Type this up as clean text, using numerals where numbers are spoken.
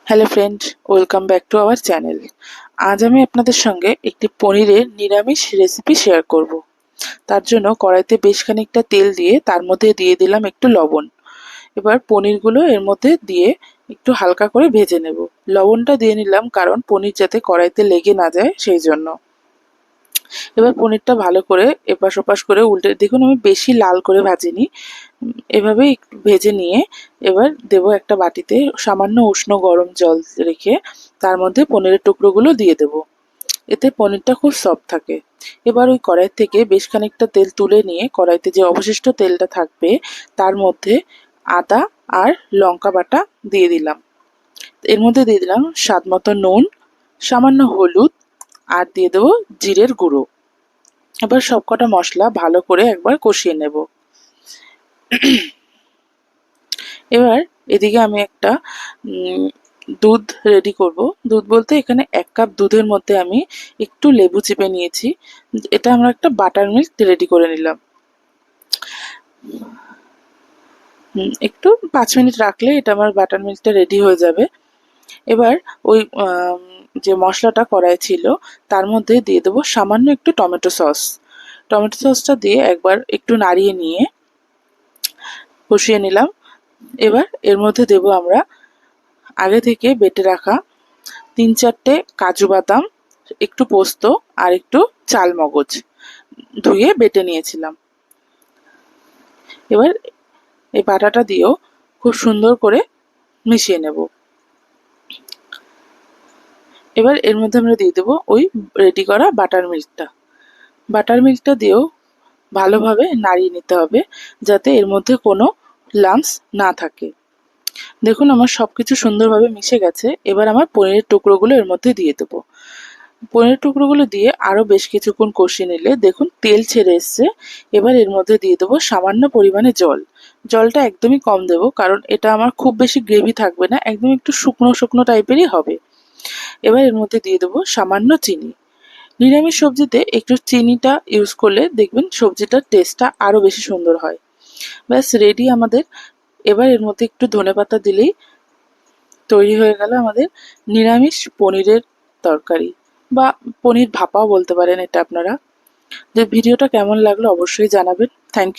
Hello friend, welcome back to our channel. আজ আমি আপনাদের সঙ্গে একটি পনিরের নিরামিষ রেসিপি শেয়ার করব। তার জন্য কড়াইতে বেশ খানিকটা তেল দিয়ে তার মধ্যে দিয়ে দিলাম একটু লবণ। এবার পনিরগুলো এর মধ্যে দিয়ে একটু হালকা করে ভেজে নেব। লবণটা দিয়ে নিলাম কারণ পনির যাতে কড়াইতে লেগে না যায় সেই জন্য। এবার পনিরটা ভালো করে এপাশ ওপাশ করে উল্টে, দেখুন আমি বেশি লাল করে ভাজিনি, এভাবেই একটু ভেজে নিয়ে এবার দেব একটা বাটিতে সামান্য উষ্ণ গরম জল রেখে তার মধ্যে পনিরের টুকরোগুলো দিয়ে দেব। এতে পনিরটা খুব সফট থাকে। এবার ওই কড়াই থেকে বেশ খানিকটা তেল তুলে নিয়ে কড়াইতে যে অবশিষ্ট তেলটা থাকবে তার মধ্যে আদা আর লঙ্কা বাটা দিয়ে দিলাম। এর মধ্যে দিয়ে দিলাম স্বাদ মতো নুন, সামান্য হলুদ আর দিয়ে দেবো জিরের গুঁড়ো। এবার সবকটা মশলা ভালো করে একবার কষিয়ে নেব। এবার এদিকে আমি একটা দুধ রেডি করব। দুধ বলতে এখানে 1 কাপ দুধের মধ্যে আমি একটু লেবু চিপে নিয়েছি। এটা আমরা একটা বাটার মিল্ক রেডি করে নিলাম। একটু 5 মিনিট রাখলে এটা আমার বাটার মিল্কটা রেডি হয়ে যাবে। এবার ওই যে মশলাটা কড়াই ছিল তার মধ্যে দিয়ে দেবো সামান্য একটু টমেটো সস। টমেটো সসটা দিয়ে একবার একটু নাড়িয়ে নিয়ে কষিয়ে নিলাম। এবার এর মধ্যে দেব আমরা আগে থেকে বেটে রাখা 3-4টে কাজু বাদাম, একটু পোস্ত আর একটু চাল মগজ ধুয়ে বেটে নিয়েছিলাম। এবার এই বাটাটা দিয়েও খুব সুন্দর করে মিশিয়ে নেব। এবার এর মধ্যে আমরা দিয়ে দেবো ওই রেডি করা বাটার মিল্কটা। বাটার মিল্কটা দিয়েও ভালোভাবে নাড়িয়ে নিতে হবে যাতে এর মধ্যে কোনো লাম্পস না থাকে। দেখুন আমার সবকিছু সুন্দরভাবে মিশে গেছে। এবার আমার পনিরের টুকরোগুলো এর মধ্যে দিয়ে দেবো। পনিরের টুকরোগুলো দিয়ে আরও বেশ কিছুক্ষণ কষিয়ে নিলে দেখুন তেল ছেড়ে এসছে। এবার এর মধ্যে দিয়ে দেবো সামান্য পরিমাণে জল। জলটা একদমই কম দেবো কারণ এটা আমার খুব বেশি গ্রেভি থাকবে না, একদম একটু শুকনো শুকনো টাইপেরই হবে। এবার এর মধ্যে দিয়ে দেবো সামান্য চিনি। নিরামিষ সবজিতে একটু চিনিটা ইউজ করলে দেখবেন সবজিটার টেস্টটা আরও বেশি সুন্দর হয়। ব্যাস রেডি আমাদের। এবার এর মধ্যে একটু ধনেপাতা দিলেই তৈরি হয়ে গেল আমাদের নিরামিষ পনিরের তরকারি বা পনির ভাপাও বলতে পারেন এটা আপনারা। যে ভিডিওটা কেমন লাগলো অবশ্যই জানাবেন। Thank you.